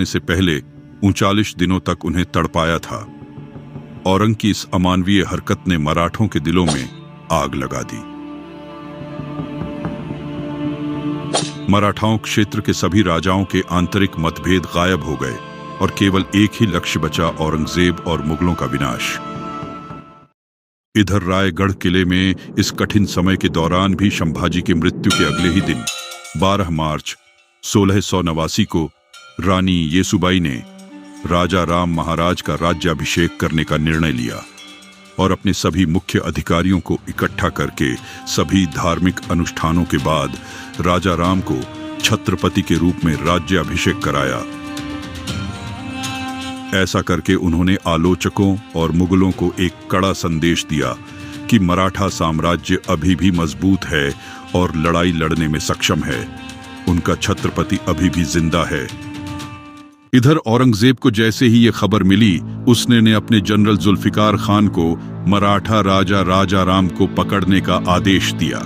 से पहले 39 दिनों तक उन्हें तड़पाया था। औरंग की इस अमानवीय हरकत ने मराठों के दिलों में आग लगा दी। मराठाओं क्षेत्र के सभी राजाओं के आंतरिक मतभेद गायब हो गए और केवल एक ही लक्ष्य बचा, औरंगजेब और मुगलों का विनाश। इधर रायगढ़ किले में इस कठिन समय के दौरान भी संभाजी की मृत्यु के अगले ही दिन 12 मार्च 1689 को रानी येसुबाई ने राजा राम महाराज का राज्याभिषेक करने का निर्णय लिया और अपने सभी मुख्य अधिकारियों को इकट्ठा करके सभी धार्मिक अनुष्ठानों के बाद राजा राम को छत्रपति के रूप में राज्याभिषेक कराया। ऐसा करके उन्होंने आलोचकों और मुगलों को एक कड़ा संदेश दिया कि मराठा साम्राज्य अभी भी मजबूत है और लड़ाई लड़ने में सक्षम है, उनका छत्रपति अभी भी जिंदा है। इधर औरंगजेब को जैसे ही ये खबर मिली, उसने ने अपने जनरल जुल्फिकार खान को मराठा राजा राजा राम को पकड़ने का आदेश दिया।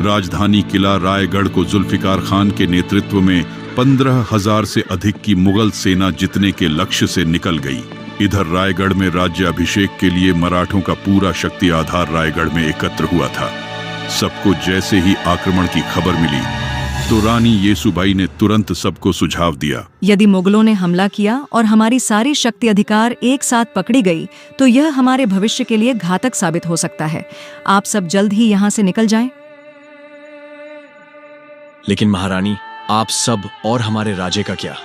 राजधानी किला रायगढ़ को जुल्फिकार खान के नेतृत्व में 15,000 से अधिक की मुगल सेना जीतने के लक्ष्य से निकल गई। इधर रायगढ़ में राज्याभिषेक के लिए मराठों का पूरा शक्ति आधार रायगढ़ में एकत्र हुआ था। सबको जैसे ही आक्रमण की खबर मिली तो रानी येसुबाई ने तुरंत सबको सुझाव दिया, यदि मुगलों ने हमला किया और हमारी सारी शक्ति अधिकार एक साथ पकड़ी गई तो यह हमारे भविष्य के लिए घातक साबित हो सकता है। आप सब जल्द ही यहाँ से निकल जाएं। लेकिन महारानी, आप सब और हमारे राजे का क्या?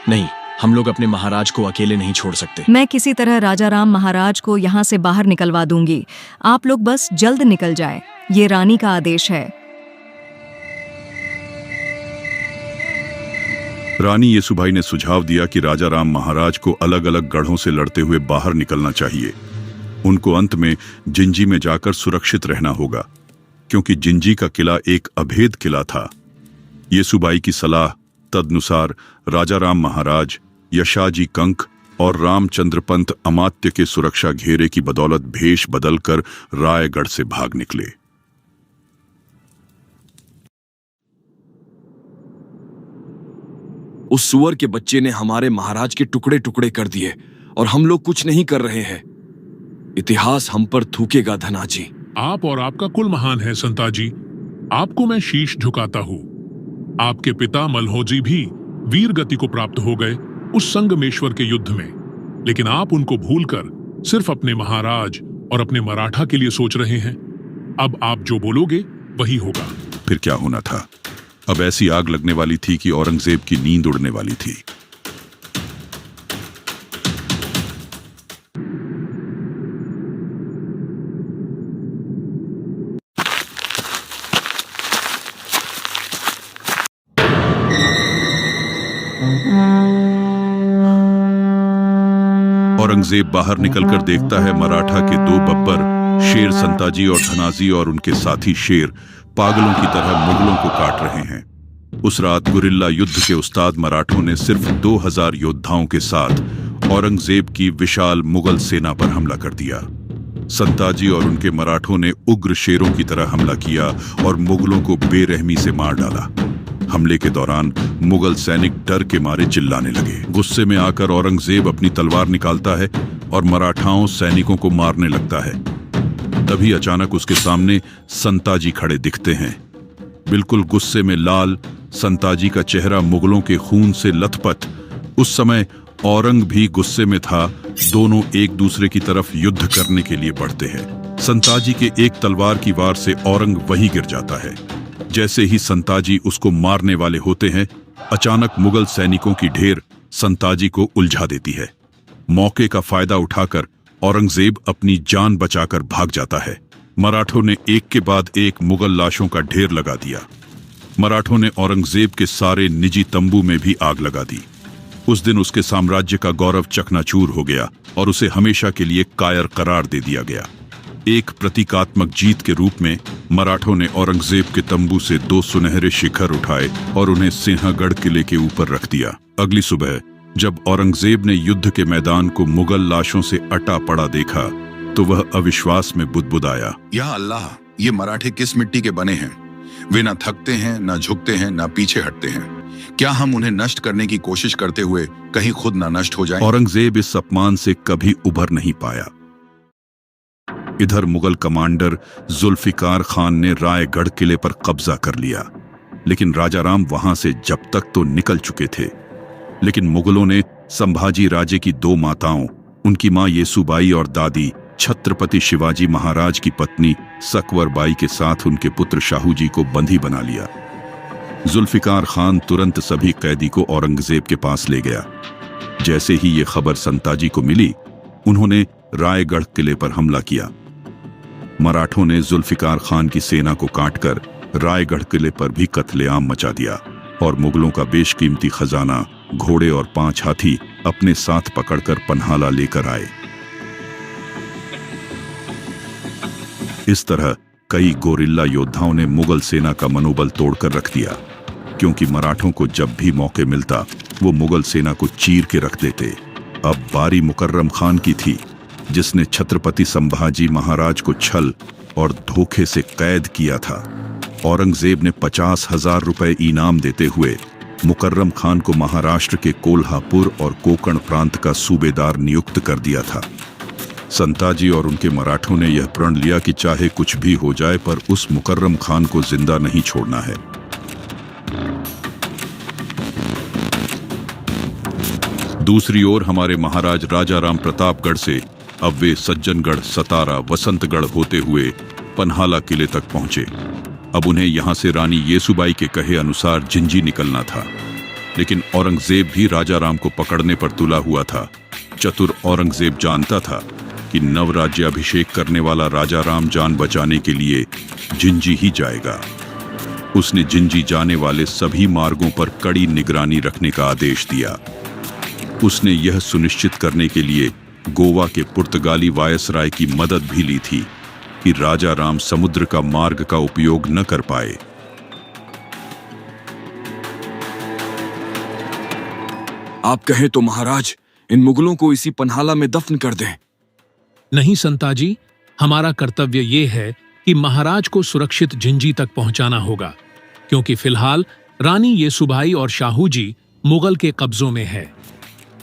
नहीं, हम लोग अपने महाराज को अकेले नहीं छोड़ सकते। मैं किसी तरह राजा राम महाराज को यहाँ से बाहर निकलवा दूंगी। आप लोग बस जल्द निकल जाएं। ये रानी का आदेश है। रानी येसुबाई ने सुझाव दिया कि राजा राम महाराज को अलग अलग गढ़ों से लड़ते हुए बाहर निकलना चाहिए। उनको अंत में जिंजी में जाकर सुरक्षित रहना होगा, क्योंकि जिंजी का किला एक अभेद किला था। येसुबाई की सलाह तदनुसार राजा राम महाराज, यशाजी कंक और रामचंद्र पंत अमात्य के सुरक्षा घेरे की बदौलत भेष बदलकर रायगढ़ से भाग निकले। उस सुअर के बच्चे ने हमारे महाराज के टुकड़े टुकड़े कर दिए और हम लोग कुछ नहीं कर रहे हैं। इतिहास हम पर थूकेगा धनाजी। आप और आपका कुल महान है संताजी। आपको मैं शीश झुकाता हूँ। आपके पिता मल्होजी भी वीर गति को प्राप्त हो गए उस संगमेश्वर के युद्ध में, लेकिन आप उनको भूलकर सिर्फ अपने महाराज और अपने मराठा के लिए सोच रहे हैं। अब आप जो बोलोगे वही होगा। फिर क्या होना था? अब ऐसी आग लगने वाली थी कि औरंगजेब की नींद उड़ने वाली थी। औरंगजेब बाहर निकलकर देखता है मराठा के 2 बब्बर शेर संताजी और धनाजी और उनके साथी शेर पागलों की तरह मुगलों को काट रहे हैं। उस रात गुरिल्ला युद्ध के उस्ताद मराठों ने सिर्फ 2000 योद्धाओं के साथ औरंगजेब की विशाल मुगल सेना पर हमला कर दिया। संताजी और उनके मराठों ने उग्र शेरों की तरह हमला किया और मुगलों को बेरहमी से मार डाला। हमले के दौरान मुगल सैनिक डर के मारे चिल्लाने लगे। गुस्से में आकर औरंगजेब अपनी तलवार निकालता है और मराठाओं सैनिकों को मारने लगता है। तभी अचानक उसके सामने संताजी खड़े दिखते हैं। बिल्कुल गुस्से में लाल संताजी का चेहरा मुगलों के खून से लथपथ। उस समय औरंग भी गुस्से में था। दोनों एक दूसरे की तरफ युद्ध करने के लिए बढ़ते हैं। संताजी के एक तलवार की वार से औरंग वहीं गिर जाता है। जैसे ही संताजी उसको मारने वाले होते हैं, अचानक मुगल सैनिकों की ढेर संताजी को उलझा देती है। मौके का फायदा उठाकर औरंगजेब अपनी जान बचाकर भाग जाता है। मराठों ने एक के बाद एक मुगल लाशों का ढेर लगा दिया। मराठों ने औरंगजेब के सारे निजी तंबू में भी आग लगा दी। उस दिन उसके साम्राज्य का गौरव चकनाचूर हो गया और उसे हमेशा के लिए कायर करार दे दिया गया। एक प्रतीकात्मक जीत के रूप में मराठों ने औरंगजेब के तंबू से 2 सुनहरे शिखर उठाए और उन्हें सिंहगढ़ किले के ऊपर रख दिया। अगली सुबह जब औरंगजेब ने युद्ध के मैदान को मुगल लाशों से अटा पड़ा देखा तो वह अविश्वास में बुदबुदाया, या अल्लाह, ये मराठे किस मिट्टी के बने हैं? वे ना थकते हैं, ना झुकते हैं, ना पीछे हटते हैं। क्या हम उन्हें नष्ट करने की कोशिश करते हुए कहीं खुद ना नष्ट हो जाएं? औरंगजेब इस अपमान से कभी उभर नहीं पाया। इधर मुगल कमांडर जुल्फिकार खान ने रायगढ़ किले पर कब्जा कर लिया, लेकिन राजाराम वहां से जब तक तो निकल चुके थे, लेकिन मुगलों ने संभाजी राजे की दो माताओं, उनकी मां येसुबाई और दादी छत्रपति शिवाजी महाराज की पत्नी सकवरबाई के साथ उनके पुत्र शाहूजी को बंदी बना लिया। जुल्फिकार खान तुरंत सभी कैदी को औरंगजेब के पास ले गया। जैसे ही ये खबर संताजी को मिली, उन्होंने रायगढ़ किले पर हमला किया। मराठों ने जुल्फिकार खान की सेना को काटकर रायगढ़ किले पर भी कत्लेआम मचा दिया और मुगलों का बेशकीमती खजाना, घोड़े और 5 हाथी अपने साथ पकड़कर पन्हाला लेकर आए। इस तरह कई गोरिल्ला योद्धाओं ने मुगल सेना का मनोबल तोड़कर रख दिया, क्योंकि मराठों को जब भी मौके मिलता वो मुगल सेना को चीर के रख देते। अब बारी मुकर्रम खान की थी, जिसने छत्रपति संभाजी महाराज को छल और धोखे से कैद किया था। औरंगजेब ने 50,000 रुपए इनाम देते हुए मुकर्रम खान को महाराष्ट्र के कोल्हापुर और कोकण प्रांत का सूबेदार नियुक्त कर दिया था। संताजी और उनके मराठों ने यह प्रण लिया कि चाहे कुछ भी हो जाए, पर उस मुकर्रम खान को जिंदा नहीं छोड़ना है। दूसरी ओर हमारे महाराज राजाराम प्रतापगढ़ से अब वे सज्जनगढ़, सतारा, वसंतगढ़ होते हुए पन्हाला किले तक पहुंचे। अब उन्हें यहां से रानी येसुबाई के कहे अनुसार जिंजी निकलना था, लेकिन औरंगजेब भी राजाराम को पकड़ने पर तुला हुआ था। चतुर औरंगजेब जानता था कि नवराज्याभिषेक करने वाला राजाराम जान बचाने के लिए जिंजी ही जाएगा। उसने जिंजी जाने वाले सभी मार्गों पर कड़ी निगरानी रखने का आदेश दिया। उसने यह सुनिश्चित करने के लिए गोवा के पुर्तगाली वायसराय की मदद भी ली थी कि राजाराम समुद्र का मार्ग का उपयोग न कर पाए। आप कहें तो महाराज, इन मुगलों को इसी पन्हाला में दफन कर दें। नहीं संताजी, हमारा कर्तव्य ये है कि महाराज को सुरक्षित जिंजी तक पहुंचाना होगा, क्योंकि फिलहाल रानी येसुबाई और शाहूजी मुगल के कब्जों में है।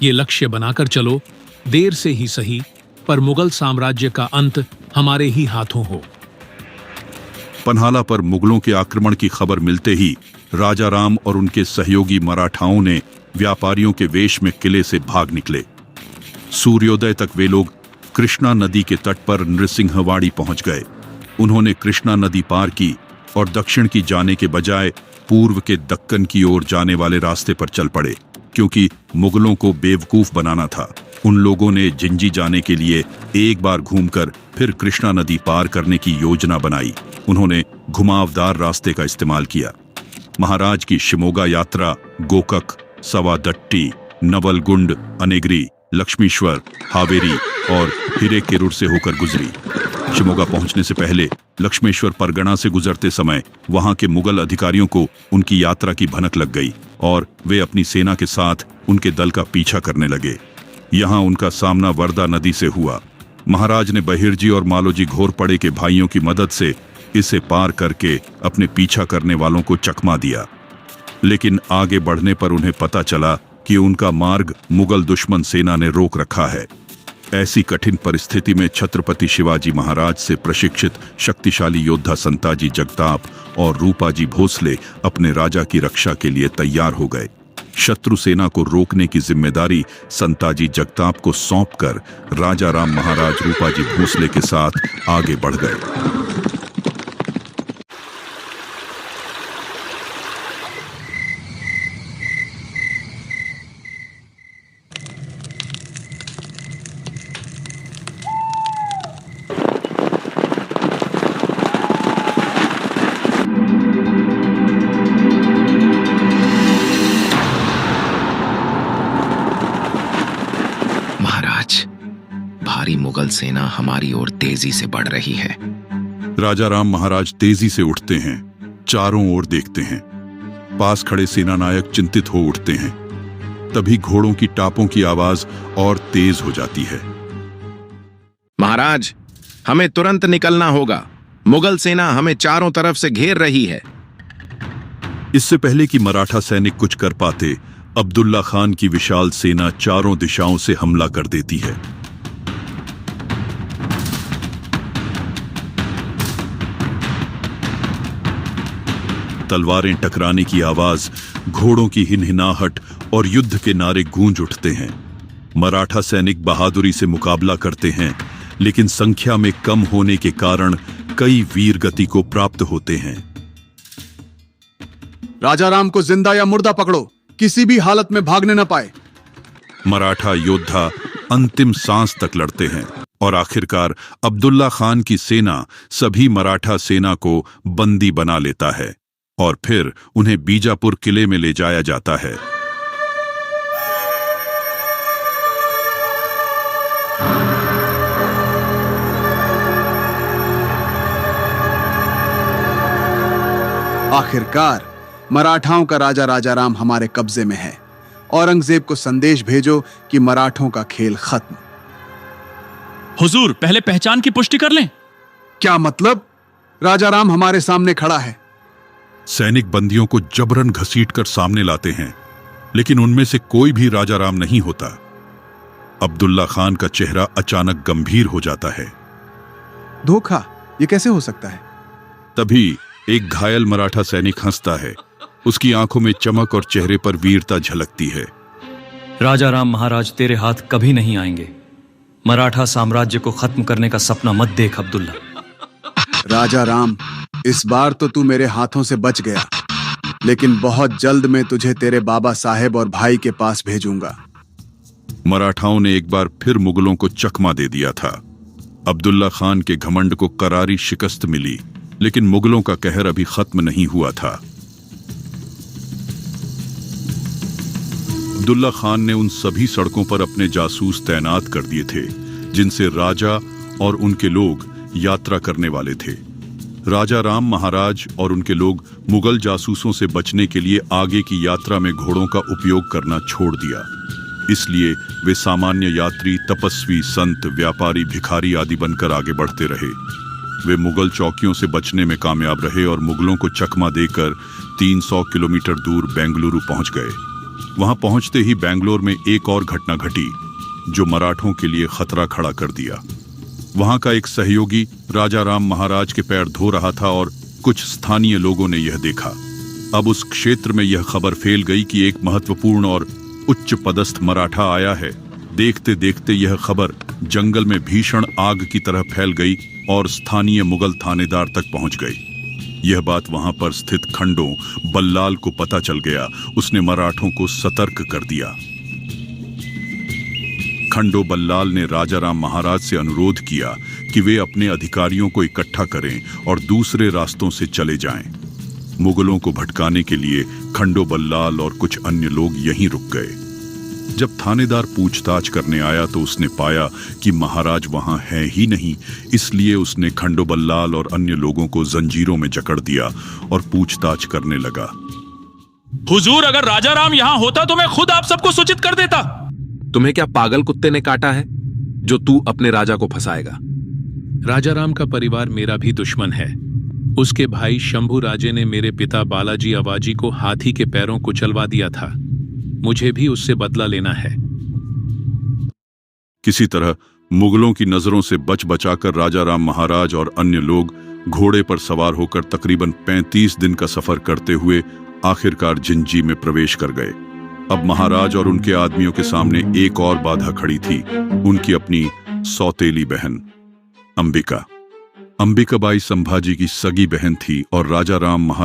ये लक्ष्य बनाकर चलो, देर से ही सही, पर मुगल साम्राज्य का अंत हमारे ही हाथों हो। पन्हाला पर मुगलों के आक्रमण की खबर मिलते ही राजाराम और उनके सहयोगी मराठाओं ने व्यापारियों के वेश में किले से भाग निकले। सूर्योदय तक वे लोग कृष्णा नदी के तट पर नृसिंहवाड़ी पहुंच गए। उन्होंने कृष्णा नदी पार की और दक्षिण की जाने के बजाय पूर्व के दक्कन की ओर जाने वाले रास्ते पर चल पड़े, क्योंकि मुगलों को बेवकूफ बनाना था। उन लोगों ने जिंजी जाने के लिए एक बार घूमकर फिर कृष्णा नदी पार करने की योजना बनाई। उन्होंने घुमावदार रास्ते का इस्तेमाल किया। महाराज की शिमोगा यात्रा गोकक, सवादट्टी, नवलगुंड, अनेगरी, लक्ष्मीश्वर, हावेरी और हिरेकेरुर से होकर गुजरी। शिमोगा पहुंचने से पहले लक्ष्मेश्वर परगना से गुजरते समय वहां के मुगल अधिकारियों को उनकी यात्रा की भनक लग गई और वे अपनी सेना के साथ उनके दल का पीछा करने लगे। यहां उनका सामना वर्दा नदी से हुआ। महाराज ने बहिर्जी और मालोजी घोरपड़े के भाइयों की मदद से इसे पार करके अपने पीछा करने वालों को चकमा दिया, लेकिन आगे बढ़ने पर उन्हें पता चला कि उनका मार्ग मुगल दुश्मन सेना ने रोक रखा है। ऐसी कठिन परिस्थिति में छत्रपति शिवाजी महाराज से प्रशिक्षित शक्तिशाली योद्धा संताजी जगताप और रूपाजी भोसले अपने राजा की रक्षा के लिए तैयार हो गए। शत्रु सेना को रोकने की जिम्मेदारी संताजी जगताप को सौंपकर राजाराम महाराज रूपाजी भोसले के साथ आगे बढ़ गए। भारी मुगल सेना हमारी ओर तेजी से बढ़ रही है। राजाराम महाराज तेजी से उठते हैं, चारों ओर देखते हैं। पास खड़े सेनानायक चिंतित हो उठते हैं। तभी घोड़ों की टापों की आवाज और तेज हो जाती है। महाराज, हमें तुरंत निकलना होगा। मुगल सेना हमें चारों तरफ से घेर रही है। इससे पहले कि मराठा सैनिक कुछ कर पाते, अब्दुल्ला खान की विशाल सेना चारों दिशाओं से हमला कर देती है। तलवारें टकराने की आवाज, घोड़ों की हिनहिनाहट और युद्ध के नारे गूंज उठते हैं। मराठा सैनिक बहादुरी से मुकाबला करते हैं, लेकिन संख्या में कम होने के कारण कई वीर गति को प्राप्त होते हैं। राजा राम को जिंदा या मुर्दा पकड़ो, किसी भी हालत में भागने न पाए। मराठा योद्धा अंतिम सांस तक लड़ते हैं और आखिरकार अब्दुल्ला खान की सेना सभी मराठा सेना को बंदी बना लेता है और फिर उन्हें बीजापुर किले में ले जाया जाता है। आखिरकार मराठाओं का राजा राजाराम हमारे कब्जे में है। औरंगजेब को संदेश भेजो कि मराठों का खेल खत्म। हुजूर, पहले पहचान की पुष्टि कर लें। क्या मतलब? राजाराम हमारे सामने खड़ा है। सैनिक बंदियों को जबरन घसीटकर सामने लाते हैं, लेकिन उनमें से कोई भी राजाराम नहीं होता। अब्दुल्ला खान का चेहरा अचानक गंभीर हो जाता है। धोखा, ये कैसे हो सकता है? तभी एक घायल मराठा सैनिक हंसता है। उसकी आंखों में चमक और चेहरे पर वीरता झलकती है। राजा राम महाराज तेरे हाथ कभी नहीं आएंगे। मराठा साम्राज्य को खत्म करने का सपना मत देख अब्दुल्ला। राजा राम, इस बार तो तू मेरे हाथों से बच गया, लेकिन बहुत जल्द मैं तुझे तेरे बाबा साहेब और भाई के पास भेजूंगा। मराठाओं ने एक बार फिर मुगलों को चकमा दे दिया था। अब्दुल्ला खान के घमंड को करारी शिकस्त मिली, लेकिन मुगलों का कहर अभी खत्म नहीं हुआ था। अब्दुल्ला खान ने उन सभी सड़कों पर अपने जासूस तैनात कर दिए थे जिनसे राजा और उनके लोग यात्रा करने वाले थे। राजा राम महाराज और उनके लोग मुगल जासूसों से बचने के लिए आगे की यात्रा में घोड़ों का उपयोग करना छोड़ दिया। इसलिए वे सामान्य यात्री, तपस्वी, संत, व्यापारी, भिखारी आदि बनकर आगे बढ़ते रहे। वे मुगल चौकियों से बचने में कामयाब रहे और मुगलों को चकमा देकर 300 किलोमीटर दूर बेंगलुरु पहुंच गए। वहां पहुंचते ही बेंगलोर में एक और घटना घटी जो मराठों के लिए खतरा खड़ा कर दिया। वहां का एक सहयोगी राजा राम महाराज के पैर धो रहा था और कुछ स्थानीय लोगों ने यह देखा। अब उस क्षेत्र में यह खबर फैल गई कि एक महत्वपूर्ण और उच्च पदस्थ मराठा आया है। देखते देखते यह खबर जंगल में भीषण आग की तरह फैल गई और स्थानीय मुगल थानेदार तक पहुंच गई। यह बात वहां पर स्थित खंडो बल्लाल को पता चल गया। उसने मराठों को सतर्क कर दिया। खंडो बल्लाल ने राजाराम महाराज से अनुरोध किया कि वे अपने अधिकारियों को इकट्ठा करें और दूसरे रास्तों से चले जाएं। मुगलों को भटकाने के लिए खंडो बल्लाल और कुछ अन्य लोग यहीं रुक गए। जब थानेदार पूछताछ करने आया तो उसने पाया कि महाराज वहां है ही नहीं। इसलिए उसने खंडो बल्लाल और अन्य लोगों को जंजीरों में जकड़ दिया और पूछताछ करने लगा। हुजूर, अगर राजा राम यहाँ होता तो मैं खुद आप सबको सूचित कर देता। तुम्हें क्या पागल कुत्ते ने काटा है जो तू अपने राजा को फंसाएगा? राजा राम का परिवार मेरा भी दुश्मन है। उसके भाई शंभू राजे ने मेरे पिता बालाजी अवाजी को हाथी के पैरों कुचलवा दिया था। मुझे भी उससे बदला लेना है। किसी तरह मुगलों की नजरों से बच बचाकर राजा राम महाराज और अन्य लोग घोड़े पर सवार होकर तकरीबन 35 दिन का सफर करते हुए आखिरकार जिंजी में प्रवेश कर गए। अब महाराज और उनके आदमियों के सामने एक और बाधा खड़ी थी, उनकी अपनी सौतेली बहन अंबिका। अंबिकाबाई संभाजी की सगी बहन थी और राजा राम महाराज